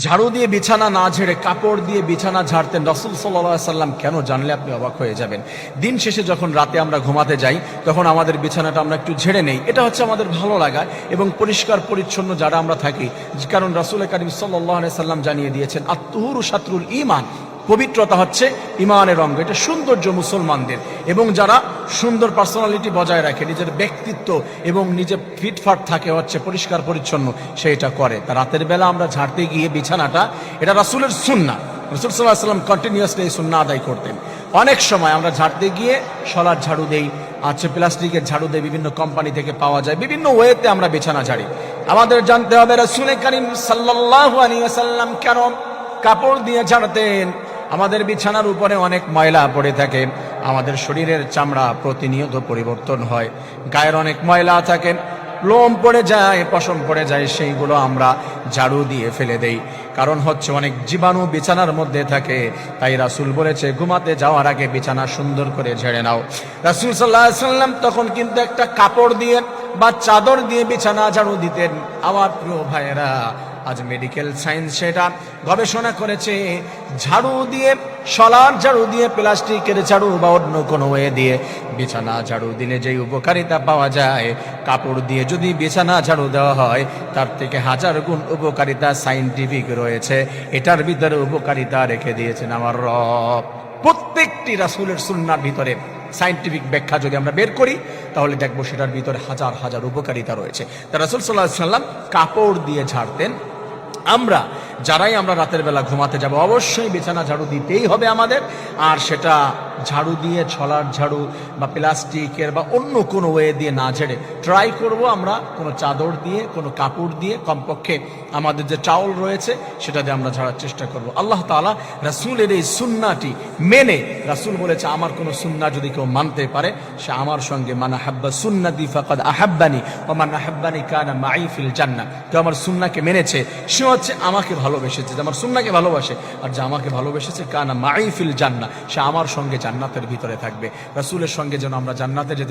ঝাড়ু দিয়ে বিছানা না ঝেড়ে কাপড় দিয়ে বিছানা ঝাড়তেন রাসূল সাল্লাল্লাহু আলাইহি সাল্লাম। কেন? জানলে আপনি অবাক হয়ে যাবেন। দিন শেষে যখন রাতে আমরা ঘুমাতে যাই তখন আমাদের বিছানাটা আমরা একটু ঝেড়ে নেই। এটা হচ্ছে আমাদের ভালো লাগা এবং পরিষ্কার পরিচ্ছন্ন যারা আমরা থাকি, কারণ রাসূল করিম সাল্লাল্লাহু আলাইহি সাল্লাম জানিয়ে দিয়েছেন আত-তুহুরু শাতরুল ঈমান, পবিত্রতা হচ্ছে ইমানের অঙ্গ। এটা সৌন্দর্য মুসলমানদের, এবং যারা সুন্দর পার্সোনালিটি বজায় রাখে, নিজের ব্যক্তিত্ব এবং নিজে ফিটফাট থাকে, হচ্ছে পরিষ্কার পরিচ্ছন্ন, সেইটা করে। তা রাতের বেলা আমরা ঝাড়তে গিয়ে বিছানাটা, এটা রাসূলের সুন্নাহ। রাসূল সাল্লাল্লাহু আলাইহি ওয়াসাল্লাম কন্টিনিউয়াসলি এই সুন্নাহ আদায় করতেন। অনেক সময় আমরা ঝাড়তে গিয়ে শলার ঝাড়ু দেই, প্লাস্টিকের ঝাড়ু দেই, বিভিন্ন কোম্পানি থেকে পাওয়া যায়, বিভিন্ন ওয়েতে আমরা বিছানা ঝাড়ি। আমাদের জানতে হবে রাসূল করিম সাল্লাল্লাহু আলাইহি ওয়াসাল্লাম কেন কাপড় দিয়ে ঝাড়তেন। আমাদের বিছানার উপরে অনেক ময়লা পড়ে থাকে, আমাদের শরীরের চামড়া প্রতিনিয়ত পরিবর্তন হয়, গায়ের অনেক ময়লা থাকে, লোম পড়ে যায়, পশম পড়ে যায়, সেইগুলো আমরা ঝাড়ু দিয়ে ফেলে দেই। কারণ হচ্ছে অনেক জীবাণু বিছানার মধ্যে থাকে। তাই রাসূল বলেছে ঘুমাতে যাওয়ার আগে বিছানা সুন্দর করে ঝেড়ে নাও। রাসূল সাল্লাল্লাহু আলাইহি ওয়াসাল্লাম তখন কিন্তু একটা কাপড় দিয়ে বা চাদর দিয়ে বিছানা ঝাড়ু দিতেন। আমার প্রিয় ভাইয়েরা, আজ মেডিকেল সায়েন্স সেটা গবেষণা করেছে, ঝাড়ু দিয়ে, শলার ঝাড়ু দিয়ে, প্লাস্টিকের ঝাড়ু বা অন্য কোনো ওয়ে দিয়ে বিছানা ঝাড়ু দিলে যেই উপকারিতা পাওয়া যায়, কাপড় দিয়ে যদি বিছানা ঝাড়ু দেওয়া হয় তার থেকে 1000 গুণ উপকারিতা সায়েন্টিফিক রয়েছে। এটার ভিতরে উপকারিতা রেখে দিয়েছেন আমার রব। প্রত্যেকটি রাসূলের সুন্নাহর ভিতরে সায়েন্টিফিক ব্যাখ্যা যদি আমরা বের করি তাহলে দেখবো সেটার ভিতরে হাজার হাজার উপকারিতা রয়েছে। তা রাসূল সাল্লাল্লাহু আলাইহি ওয়াসাল্লাম কাপড় দিয়ে ঝাড়তেন। আমরা যারাই আমরা রাতের বেলা ঘুমাতে যাব অবশ্যই বিছানা ঝাড়ু দিতেই হবে আমাদের। আর সেটা ঝাড়ু দিয়ে, ছলার ঝাড়ু বা প্লাস্টিকের বা অন্য কোনো ওয়ে দিয়ে না ঝেড়ে ট্রাই করব আমরা কোনো চাদর দিয়ে, কোনো কাপড় দিয়ে, কমপক্ষে আমাদের যে টাওয়াল রয়েছে সেটা দিয়ে আমরা ঝাড়ার চেষ্টা করব। আল্লাহ তাআলা রাসূলের এই সুন্নাহটি মেনে, রাসূল বলেছে আমার কোনো সুন্নাহ যদি কেউ মানতে পারে সে আমার সঙ্গে, মান আহাব্বা সুন্নতি ফাকাদ আহাব্বানি ওয়া মান আহাব্বানি কানা মাই ফিল জান্নাহ। কেউ আমার সুন্নাহকে মেনেছে সে হচ্ছে আমাকে ভালোবেসেছে, যে আমার সুন্নাহকে ভালোবাসে, আর যে আমাকে ভালোবেসেছে কানা মাই ফিল জান্নাহ, সে আমার সঙ্গে জান্নাতের ভিতরে থাকবে। রাসূলের সঙ্গে যেন আমরা জান্নাতে যেতে